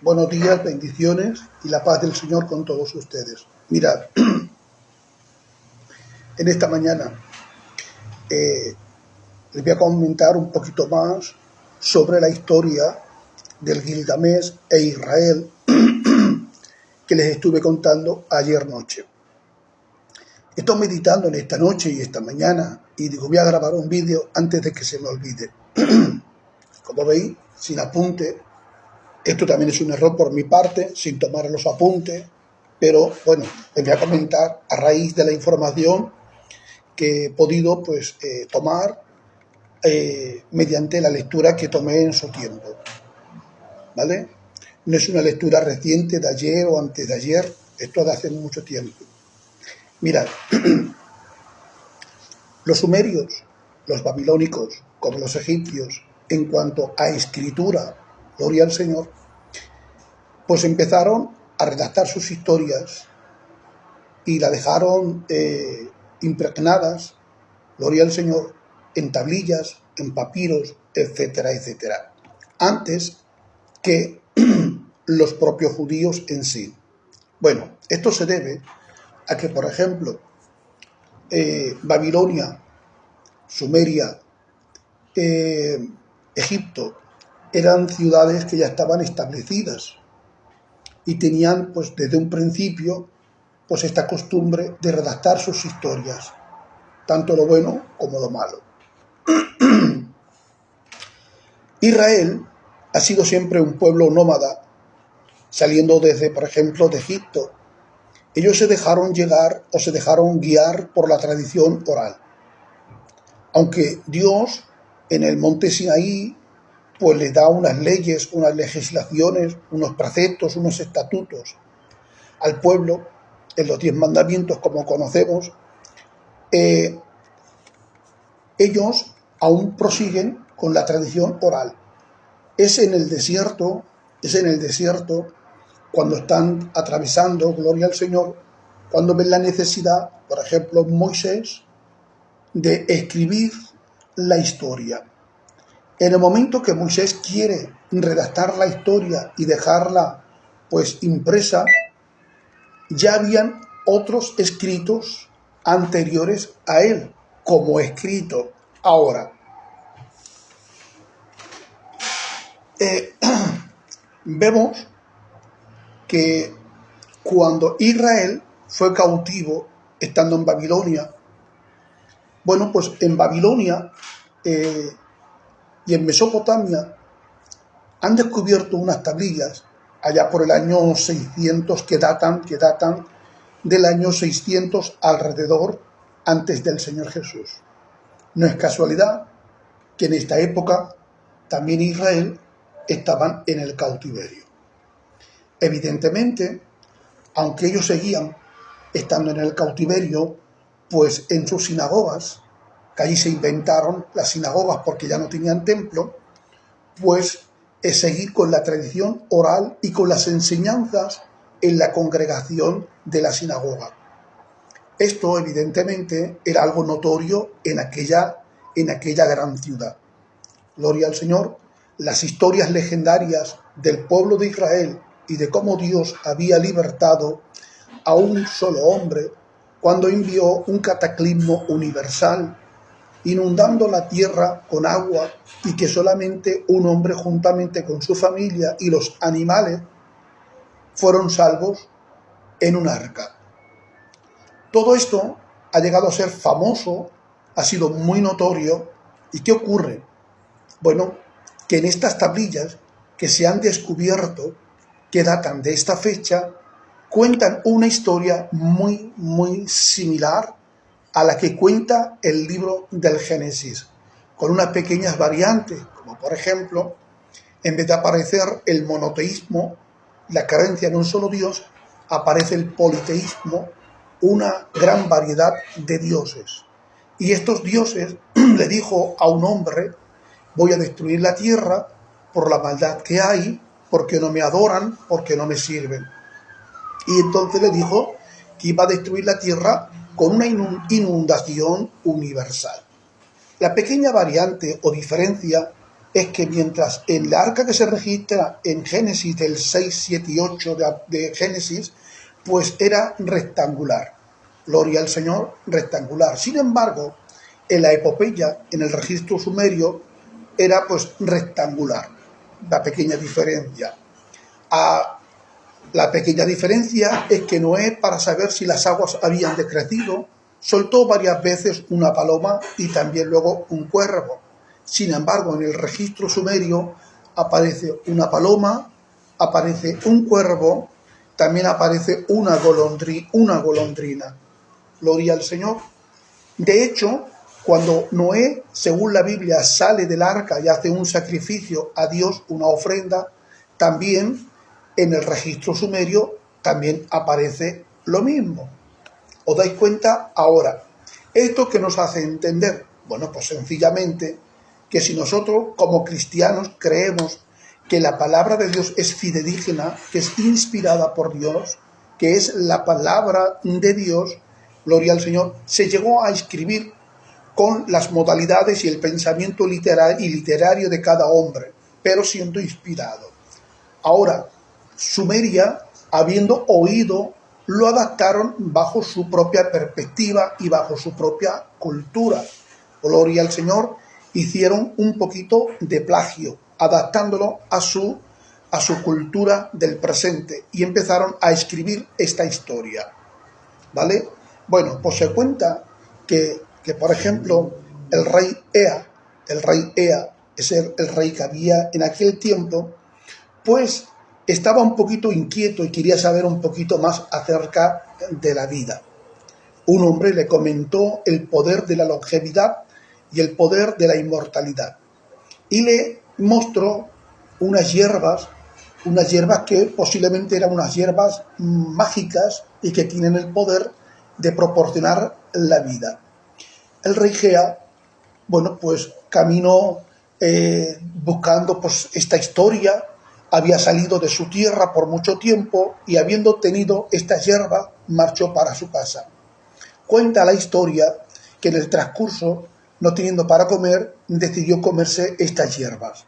Buenos días, bendiciones y la paz del Señor con todos ustedes. Mirad, en esta mañana les voy a comentar un poquito más sobre la historia del Gilgamesh e Israel que les estuve contando ayer noche. Estoy meditando en esta noche y esta mañana y digo, voy a grabar un vídeo antes de que se me olvide. Como veis, sin apunte. Esto también es un error por mi parte, sin tomar los apuntes, pero bueno, les voy a comentar a raíz de la información que he podido tomar mediante la lectura que tomé en su tiempo, ¿vale? No es una lectura reciente de ayer o antes de ayer, esto es de hace mucho tiempo. Mirad, los sumerios, los babilónicos, como los egipcios, en cuanto a escritura, gloria al Señor, pues empezaron a redactar sus historias y la dejaron impregnadas, gloria al Señor, en tablillas, en papiros, etcétera, etcétera, antes que los propios judíos en sí. Bueno, esto se debe a que, por ejemplo, Babilonia, Sumeria, Egipto, eran ciudades que ya estaban establecidas y tenían, pues desde un principio, pues esta costumbre de redactar sus historias, tanto lo bueno como lo malo. Israel ha sido siempre un pueblo nómada, saliendo desde, por ejemplo, de Egipto. Ellos se dejaron llegar o se dejaron guiar por la tradición oral. Aunque Dios, en el monte Sinaí, pues les da unas leyes, unas legislaciones, unos preceptos, unos estatutos al pueblo, en los 10 mandamientos, como conocemos, ellos aún prosiguen con la tradición oral. Es en el desierto, cuando están atravesando, gloria al Señor, cuando ven la necesidad, por ejemplo, Moisés, de escribir la historia. En el momento que Moisés quiere redactar la historia y dejarla pues impresa, ya habían otros escritos anteriores a él, como escrito ahora. Vemos que cuando Israel fue cautivo, estando en Babilonia, bueno, pues en Babilonia y en Mesopotamia han descubierto unas tablillas allá por el año 600 que datan del año 600 alrededor antes del Señor Jesús. No es casualidad que en esta época también Israel estaban en el cautiverio. Evidentemente, aunque ellos seguían estando en el cautiverio, pues en sus sinagogas, que allí se inventaron las sinagogas porque ya no tenían templo, pues es seguir con la tradición oral y con las enseñanzas en la congregación de la sinagoga. Esto, evidentemente, era algo notorio en aquella gran ciudad. Gloria al Señor. Las historias legendarias del pueblo de Israel y de cómo Dios había libertado a un solo hombre cuando envió un cataclismo universal, inundando la tierra con agua, y que solamente un hombre juntamente con su familia y los animales fueron salvos en un arca. Todo esto ha llegado a ser famoso, ha sido muy notorio. ¿Y qué ocurre? Bueno, que en estas tablillas que se han descubierto, que datan de esta fecha, cuentan una historia muy, muy similar a la que cuenta el libro del Génesis, con unas pequeñas variantes, como por ejemplo, en vez de aparecer el monoteísmo, la creencia en un solo Dios, aparece el politeísmo, una gran variedad de dioses. Y estos dioses le dijo a un hombre: voy a destruir la tierra por la maldad que hay, porque no me adoran, porque no me sirven. Y entonces le dijo que iba a destruir la tierra con una inundación universal. La pequeña variante o diferencia es que mientras en la arca que se registra en Génesis del 6, 7 y 8 de Génesis, pues era rectangular. Gloria al Señor, rectangular. Sin embargo, en la epopeya, en el registro sumerio, era pues rectangular. La pequeña diferencia. La pequeña diferencia es que Noé, para saber si las aguas habían decrecido, soltó varias veces una paloma y también luego un cuervo. Sin embargo, en el registro sumerio aparece una paloma, aparece un cuervo, también aparece una golondrina. Gloria al Señor. De hecho, cuando Noé, según la Biblia, sale del arca y hace un sacrificio a Dios, una ofrenda, también en el registro sumerio también aparece lo mismo. ¿Os dais cuenta? Ahora, ¿esto qué nos hace entender? Bueno, pues sencillamente que si nosotros como cristianos creemos que la palabra de Dios es fidedigna, que es inspirada por Dios, que es la palabra de Dios, gloria al Señor, se llegó a escribir con las modalidades y el pensamiento literario de cada hombre, pero siendo inspirado. Ahora, Sumeria, habiendo oído, lo adaptaron bajo su propia perspectiva y bajo su propia cultura. Gloria al Señor, hicieron un poquito de plagio, adaptándolo a su cultura del presente y empezaron a escribir esta historia. ¿Vale? Bueno, pues se cuenta que por ejemplo, el rey Ea es el rey que había en aquel tiempo, pues estaba un poquito inquieto y quería saber un poquito más acerca de la vida. Un hombre le comentó el poder de la longevidad y el poder de la inmortalidad. Y le mostró unas hierbas que posiblemente eran unas hierbas mágicas y que tienen el poder de proporcionar la vida. El rey Gea, bueno, pues caminó buscando pues esta historia, había salido de su tierra por mucho tiempo y habiendo obtenido esta hierba, marchó para su casa. Cuenta la historia que en el transcurso, no teniendo para comer, decidió comerse estas hierbas.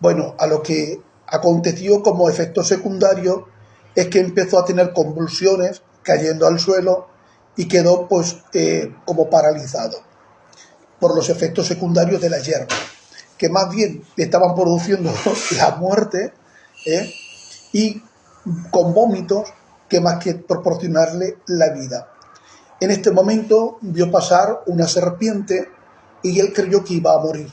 Bueno, a lo que aconteció como efecto secundario es que empezó a tener convulsiones, cayendo al suelo y quedó pues como paralizado por los efectos secundarios de la hierba, que más bien le estaban produciendo la muerte y con vómitos que más que proporcionarle la vida. En este momento vio pasar una serpiente y él creyó que iba a morir.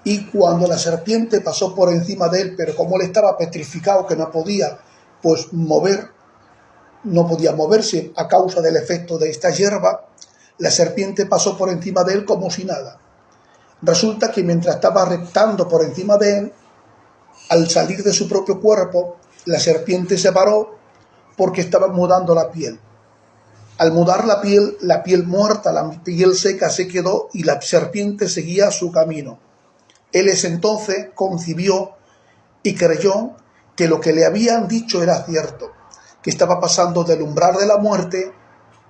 Y cuando la serpiente pasó por encima de él, pero como él estaba petrificado que no podía pues no podía moverse a causa del efecto de esta hierba, la serpiente pasó por encima de él como si nada. Resulta que mientras estaba reptando por encima de él, al salir de su propio cuerpo, la serpiente se paró porque estaba mudando la piel. Al mudar la piel muerta, la piel seca se quedó y la serpiente seguía su camino. Él entonces concibió y creyó que lo que le habían dicho era cierto, que estaba pasando del umbral de la muerte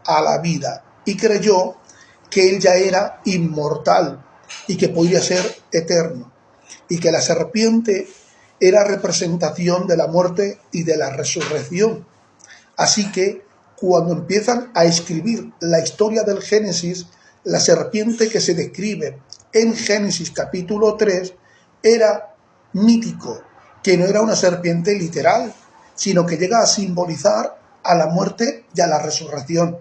a la vida, y creyó que él ya era inmortal y que podía ser eterno, y que la serpiente era representación de la muerte y de la resurrección. Así que cuando empiezan a escribir la historia del Génesis, la serpiente que se describe en Génesis capítulo 3 era mítico, que no era una serpiente literal, sino que llega a simbolizar a la muerte y a la resurrección,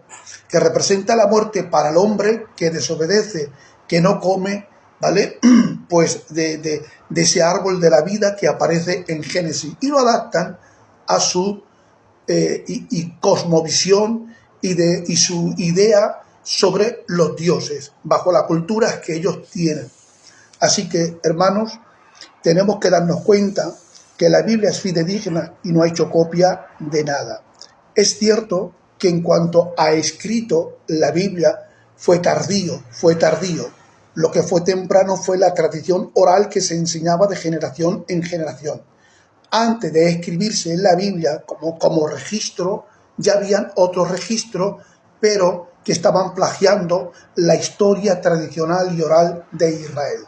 que representa la muerte para el hombre que desobedece, que no come, ¿vale? Pues de ese árbol de la vida que aparece en Génesis, y lo adaptan a su cosmovisión y su idea sobre los dioses, bajo la cultura que ellos tienen. Así que, hermanos, tenemos que darnos cuenta que la Biblia es fidedigna y no ha hecho copia de nada. Es cierto que en cuanto a escrito, la Biblia fue tardío. Lo que fue temprano fue la tradición oral que se enseñaba de generación en generación. Antes de escribirse en la Biblia como registro, ya habían otros registros, pero que estaban plagiando la historia tradicional y oral de Israel.